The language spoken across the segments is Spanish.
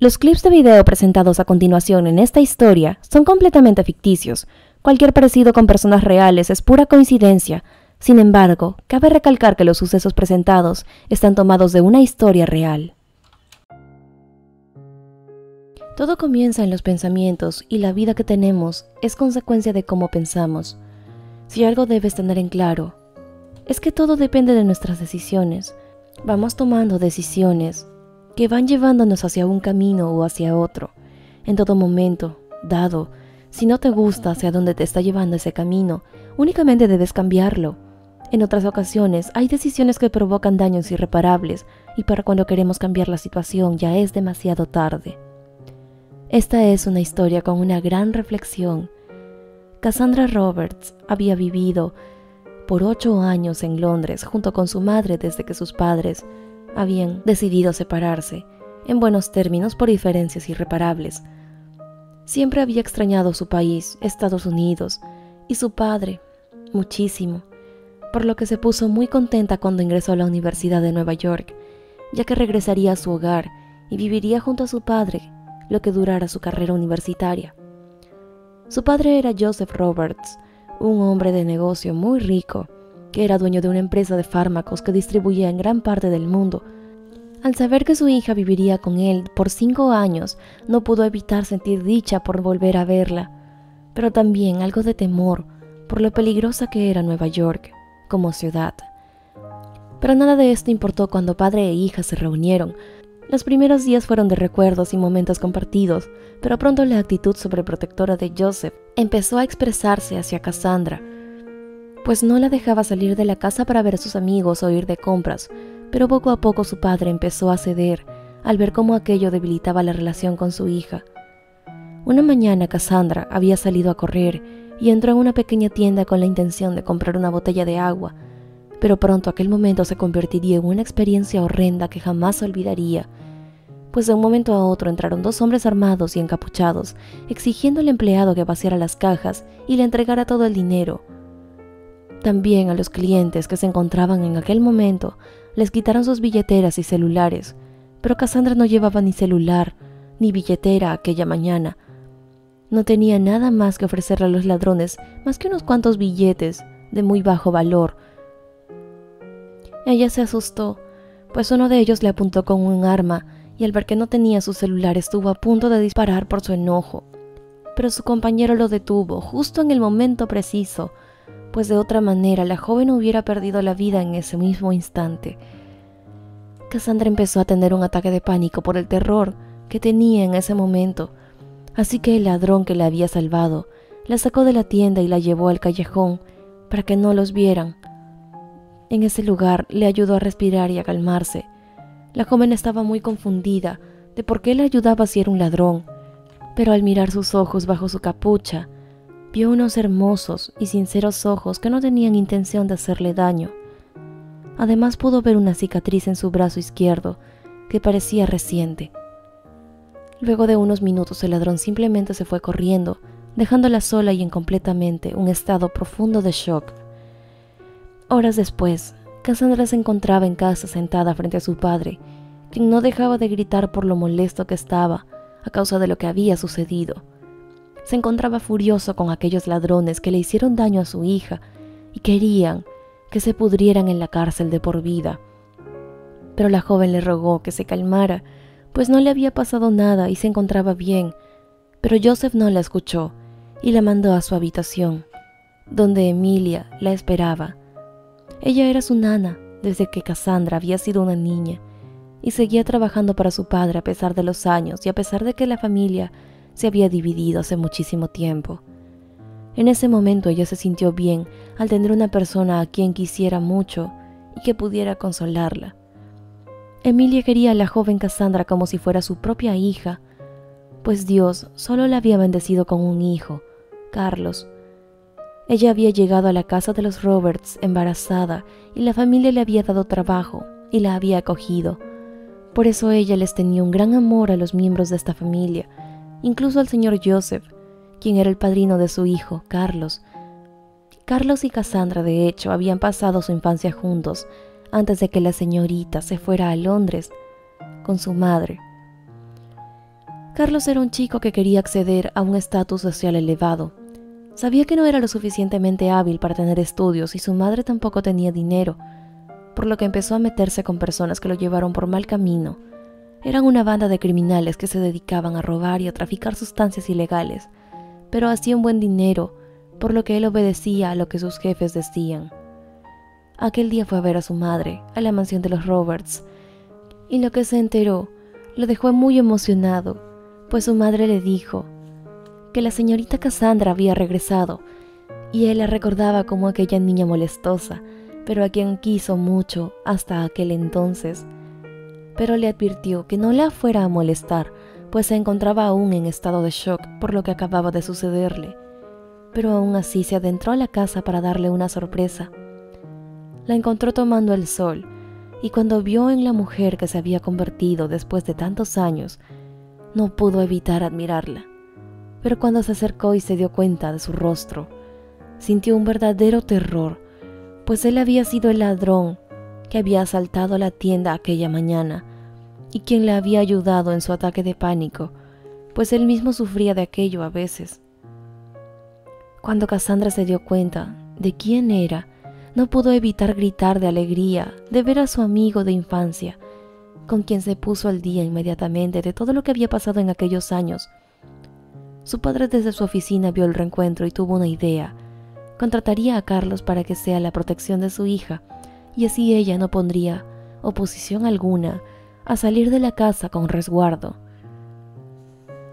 Los clips de video presentados a continuación en esta historia son completamente ficticios. Cualquier parecido con personas reales es pura coincidencia. Sin embargo, cabe recalcar que los sucesos presentados están tomados de una historia real. Todo comienza en los pensamientos y la vida que tenemos es consecuencia de cómo pensamos. Si algo debes tener en claro, es que todo depende de nuestras decisiones. Vamos tomando decisiones que van llevándonos hacia un camino o hacia otro. En todo momento, dado, si no te gusta hacia dónde te está llevando ese camino, únicamente debes cambiarlo. En otras ocasiones, hay decisiones que provocan daños irreparables y para cuando queremos cambiar la situación ya es demasiado tarde. Esta es una historia con una gran reflexión. Cassandra Roberts había vivido por 8 años en Londres junto con su madre desde que sus padres habían decidido separarse, en buenos términos por diferencias irreparables. Siempre había extrañado su país, Estados Unidos, y su padre, muchísimo, por lo que se puso muy contenta cuando ingresó a la Universidad de Nueva York, ya que regresaría a su hogar y viviría junto a su padre lo que durara su carrera universitaria. Su padre era Joseph Roberts, un hombre de negocio muy rico, que era dueño de una empresa de fármacos que distribuía en gran parte del mundo. Al saber que su hija viviría con él por 5 años, no pudo evitar sentir dicha por volver a verla, pero también algo de temor por lo peligrosa que era Nueva York como ciudad. Pero nada de esto importó cuando padre e hija se reunieron. Los primeros días fueron de recuerdos y momentos compartidos, pero pronto la actitud sobreprotectora de Joseph empezó a expresarse hacia Cassandra, pues no la dejaba salir de la casa para ver a sus amigos o ir de compras, pero poco a poco su padre empezó a ceder al ver cómo aquello debilitaba la relación con su hija. Una mañana Cassandra había salido a correr y entró en una pequeña tienda con la intención de comprar una botella de agua, pero pronto aquel momento se convertiría en una experiencia horrenda que jamás olvidaría, pues de un momento a otro entraron 2 hombres armados y encapuchados, exigiendo al empleado que vaciara las cajas y le entregara todo el dinero. También a los clientes que se encontraban en aquel momento les quitaron sus billeteras y celulares, pero Cassandra no llevaba ni celular ni billetera aquella mañana. No tenía nada más que ofrecerle a los ladrones más que unos cuantos billetes de muy bajo valor. Ella se asustó, pues uno de ellos le apuntó con un arma y al ver que no tenía su celular estuvo a punto de disparar por su enojo. Pero su compañero lo detuvo justo en el momento preciso, pues de otra manera la joven hubiera perdido la vida en ese mismo instante. Cassandra empezó a tener un ataque de pánico por el terror que tenía en ese momento, así que el ladrón que la había salvado la sacó de la tienda y la llevó al callejón para que no los vieran. En ese lugar le ayudó a respirar y a calmarse. La joven estaba muy confundida de por qué le ayudaba si era un ladrón, pero al mirar sus ojos bajo su capucha, vio unos hermosos y sinceros ojos que no tenían intención de hacerle daño. Además pudo ver una cicatriz en su brazo izquierdo que parecía reciente. Luego de unos minutos el ladrón simplemente se fue corriendo, dejándola sola y en completamente un estado profundo de shock. Horas después, Cassandra se encontraba en casa sentada frente a su padre, quien no dejaba de gritar por lo molesto que estaba a causa de lo que había sucedido. Se encontraba furioso con aquellos ladrones que le hicieron daño a su hija y querían que se pudrieran en la cárcel de por vida. Pero la joven le rogó que se calmara, pues no le había pasado nada y se encontraba bien, pero Joseph no la escuchó y la mandó a su habitación, donde Emilia la esperaba. Ella era su nana desde que Cassandra había sido una niña y seguía trabajando para su padre a pesar de los años y a pesar de que la familia se había dividido hace muchísimo tiempo. En ese momento ella se sintió bien al tener una persona a quien quisiera mucho y que pudiera consolarla. Emilia quería a la joven Cassandra como si fuera su propia hija, pues Dios solo la había bendecido con un hijo, Carlos. Ella había llegado a la casa de los Roberts embarazada y la familia le había dado trabajo y la había acogido. Por eso ella les tenía un gran amor a los miembros de esta familia, incluso al señor Joseph, quien era el padrino de su hijo, Carlos. Carlos y Cassandra, de hecho, habían pasado su infancia juntos antes de que la señorita se fuera a Londres con su madre. Carlos era un chico que quería acceder a un estatus social elevado. Sabía que no era lo suficientemente hábil para tener estudios y su madre tampoco tenía dinero, por lo que empezó a meterse con personas que lo llevaron por mal camino. Eran una banda de criminales que se dedicaban a robar y a traficar sustancias ilegales, pero hacían buen dinero, por lo que él obedecía a lo que sus jefes decían. Aquel día fue a ver a su madre, a la mansión de los Roberts, y lo que se enteró lo dejó muy emocionado, pues su madre le dijo que la señorita Cassandra había regresado, y él la recordaba como aquella niña molestosa, pero a quien quiso mucho hasta aquel entonces. Pero le advirtió que no la fuera a molestar, pues se encontraba aún en estado de shock por lo que acababa de sucederle. Pero aún así se adentró a la casa para darle una sorpresa. La encontró tomando el sol, y cuando vio en la mujer que se había convertido después de tantos años, no pudo evitar admirarla. Pero cuando se acercó y se dio cuenta de su rostro, sintió un verdadero terror, pues él había sido el ladrón que había asaltado la tienda aquella mañana y quien le había ayudado en su ataque de pánico, pues él mismo sufría de aquello a veces. Cuando Cassandra se dio cuenta de quién era, no pudo evitar gritar de alegría de ver a su amigo de infancia, con quien se puso al día inmediatamente de todo lo que había pasado en aquellos años. Su padre desde su oficina vio el reencuentro y tuvo una idea. Contrataría a Carlos para que sea la protección de su hija, y así ella no pondría oposición alguna a salir de la casa con resguardo.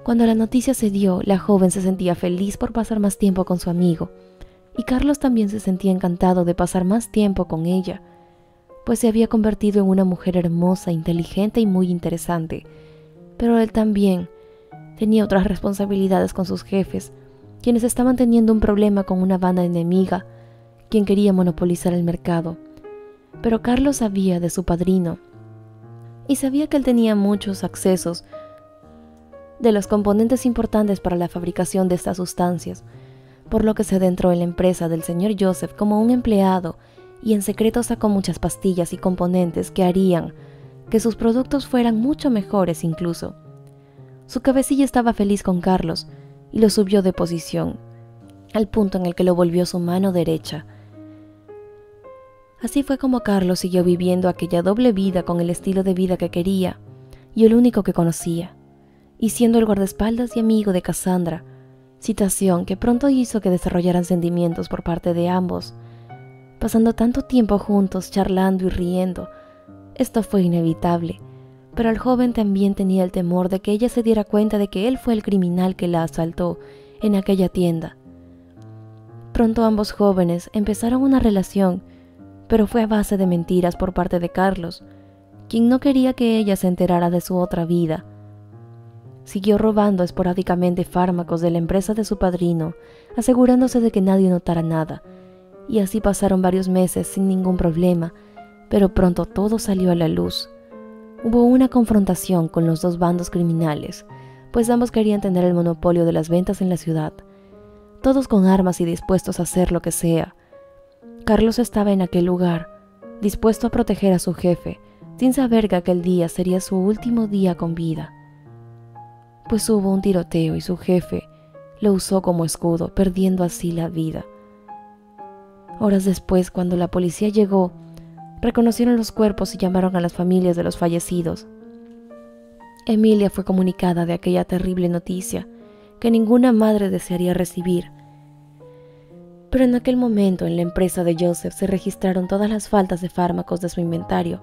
Cuando la noticia se dio, la joven se sentía feliz por pasar más tiempo con su amigo, y Carlos también se sentía encantado de pasar más tiempo con ella, pues se había convertido en una mujer hermosa, inteligente y muy interesante. Pero él también tenía otras responsabilidades con sus jefes, quienes estaban teniendo un problema con una banda enemiga, quien quería monopolizar el mercado. Pero Carlos sabía de su padrino, y sabía que él tenía muchos accesos de los componentes importantes para la fabricación de estas sustancias, por lo que se adentró en la empresa del señor Joseph como un empleado y en secreto sacó muchas pastillas y componentes que harían que sus productos fueran mucho mejores incluso. Su cabecilla estaba feliz con Carlos y lo subió de posición, al punto en el que lo volvió su mano derecha. Así fue como Carlos siguió viviendo aquella doble vida con el estilo de vida que quería y el único que conocía, y siendo el guardaespaldas y amigo de Cassandra, situación que pronto hizo que desarrollaran sentimientos por parte de ambos. Pasando tanto tiempo juntos, charlando y riendo, esto fue inevitable, pero el joven también tenía el temor de que ella se diera cuenta de que él fue el criminal que la asaltó en aquella tienda. Pronto ambos jóvenes empezaron una relación, pero fue a base de mentiras por parte de Carlos, quien no quería que ella se enterara de su otra vida. Siguió robando esporádicamente fármacos de la empresa de su padrino, asegurándose de que nadie notara nada, y así pasaron varios meses sin ningún problema, pero pronto todo salió a la luz. Hubo una confrontación con los dos bandos criminales, pues ambos querían tener el monopolio de las ventas en la ciudad, todos con armas y dispuestos a hacer lo que sea. Carlos estaba en aquel lugar, dispuesto a proteger a su jefe, sin saber que aquel día sería su último día con vida. Pues hubo un tiroteo y su jefe lo usó como escudo, perdiendo así la vida. Horas después, cuando la policía llegó, reconocieron los cuerpos y llamaron a las familias de los fallecidos. Emilia fue comunicada de aquella terrible noticia que ninguna madre desearía recibir. Pero en aquel momento en la empresa de Joseph se registraron todas las faltas de fármacos de su inventario,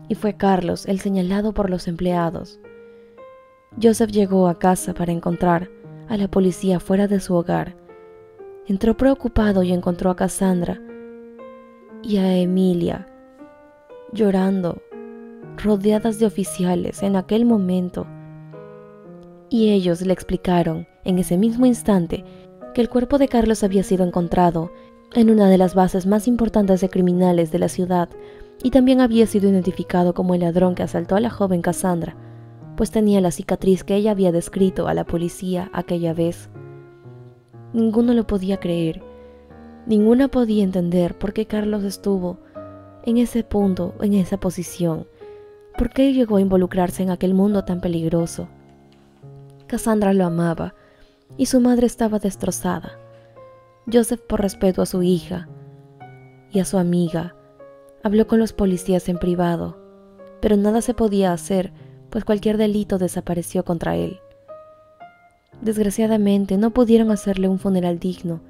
y fue Carlos el señalado por los empleados. Joseph llegó a casa para encontrar a la policía fuera de su hogar. Entró preocupado y encontró a Cassandra y a Emilia llorando, rodeadas de oficiales en aquel momento. Y ellos le explicaron en ese mismo instante que el cuerpo de Carlos había sido encontrado en una de las bases más importantes de criminales de la ciudad y también había sido identificado como el ladrón que asaltó a la joven Cassandra, pues tenía la cicatriz que ella había descrito a la policía aquella vez. Ninguno lo podía creer, ninguna podía entender por qué Carlos estuvo en ese punto, en esa posición, por qué llegó a involucrarse en aquel mundo tan peligroso. Cassandra lo amaba y su madre estaba destrozada. Joseph, por respeto a su hija y a su amiga, habló con los policías en privado, pero nada se podía hacer, pues cualquier delito desapareció contra él. Desgraciadamente no pudieron hacerle un funeral digno,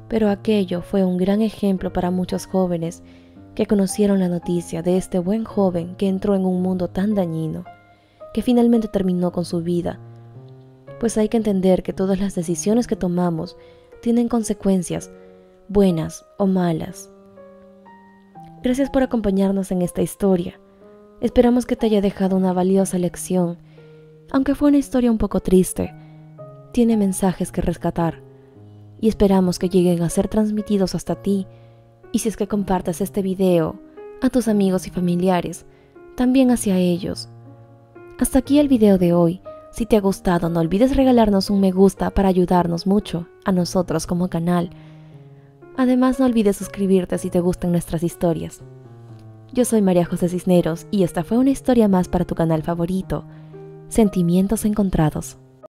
pero aquello fue un gran ejemplo para muchos jóvenes que conocieron la noticia de este buen joven que entró en un mundo tan dañino, que finalmente terminó con su vida, pues hay que entender que todas las decisiones que tomamos tienen consecuencias, buenas o malas. Gracias por acompañarnos en esta historia. Esperamos que te haya dejado una valiosa lección. Aunque fue una historia un poco triste, tiene mensajes que rescatar y esperamos que lleguen a ser transmitidos hasta ti. Y si es que compartes este video a tus amigos y familiares, también hacia ellos. Hasta aquí el video de hoy. Si te ha gustado, no olvides regalarnos un me gusta para ayudarnos mucho a nosotros como canal. Además, no olvides suscribirte si te gustan nuestras historias. Yo soy María José Cisneros y esta fue una historia más para tu canal favorito, Sentimientos Encontrados.